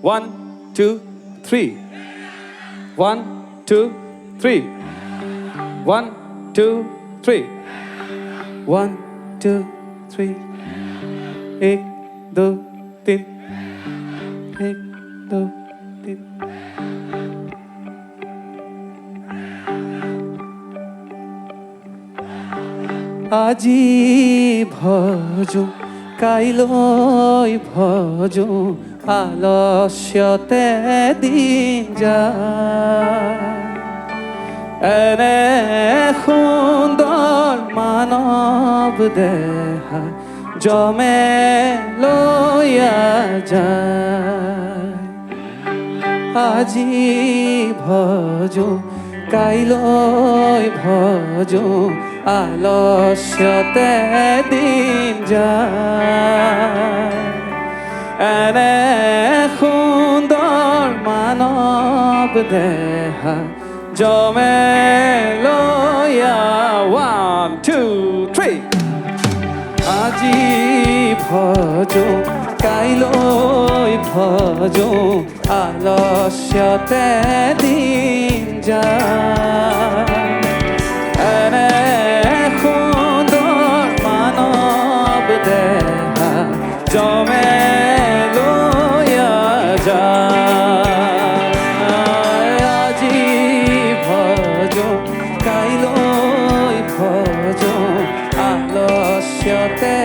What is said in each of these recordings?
1, 2, 3. 1, 2, 3. 1, 2, 3. 1, 2, 3. 1, 2, 3. 1, 2, 3. আজি ভজ কাইলৈ ভজ আলস্যতে দিন যায় এনে সুন্দৰ মানৱ দেহা জমে লৈয়া যায় আজি ভজ কাইলৈ ভজ আলস্যতে দিন যায় এনে সুন্দৰ মানৱ দেহা জমে লৈয়া 1, 2, 3. আজি ভজ কাইলৈ ভজ আলস্যতে দিন যায় এনে সুন্দৰ মানৱ দেহা জমে লৈয়া যায় আজি ভজ কাইলৈ ভজ আলস্যতে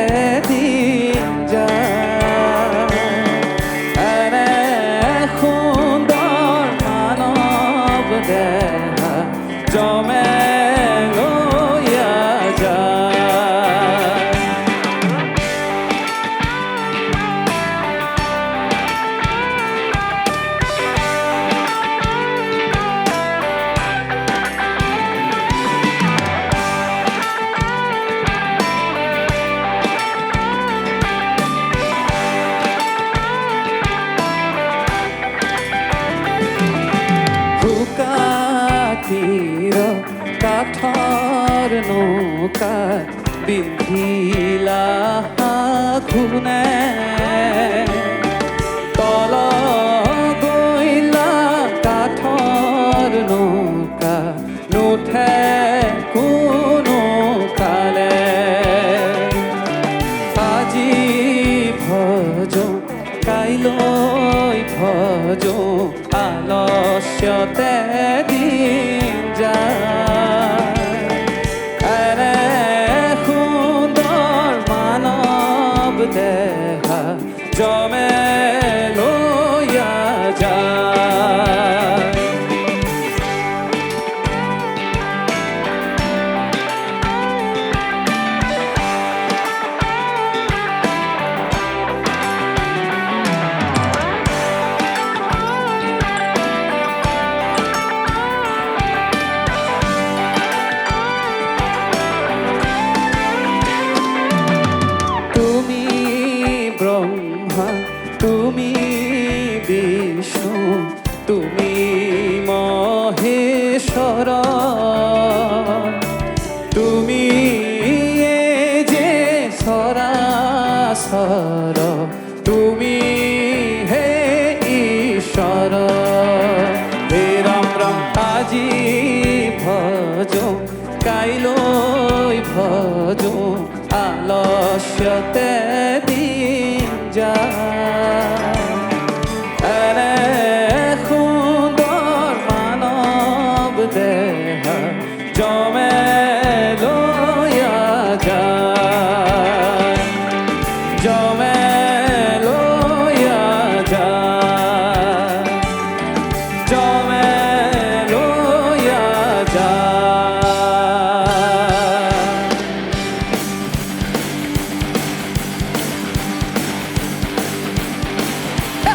দিন যায় এনে সুন্দৰ মানৱ দেহা জমে লৈয়া যায় তীৰ কাঠৰ নৌকা বিন্ধিলা ঘুনে তল গৈলা কাঠৰ নৌকা নুঠে কোনো কালে আজি ভজ কাইলৈ ভজ আলস্যতে দিন যায় এনে সুন্দৰ মানৱ দেহা জমে লৈয়া যায় ব্রহ্মা তুমি বিষ্ণু তুমি মহেশ্বর তুমি যে সরাসর তুমি হে ঈশ্বর হে রাম রাম আজি ভজ কাইলৈ ভজ আলস্যতে দিন যায় এনে সুন্দৰ মানৱ দেহা জমে লৈয়া যায় জমে লৈয়া যায় জমে লৈয়া যায়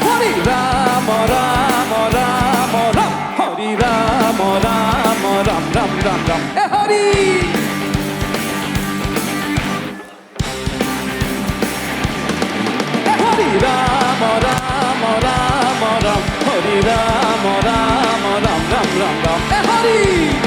Hare Rama Rama Rama Ram Hare Rama Rama Ram Ram Ram Ram Hare Hare Rama Rama Rama Ram Hare Rama Rama Ram Ram Ram Ram Hare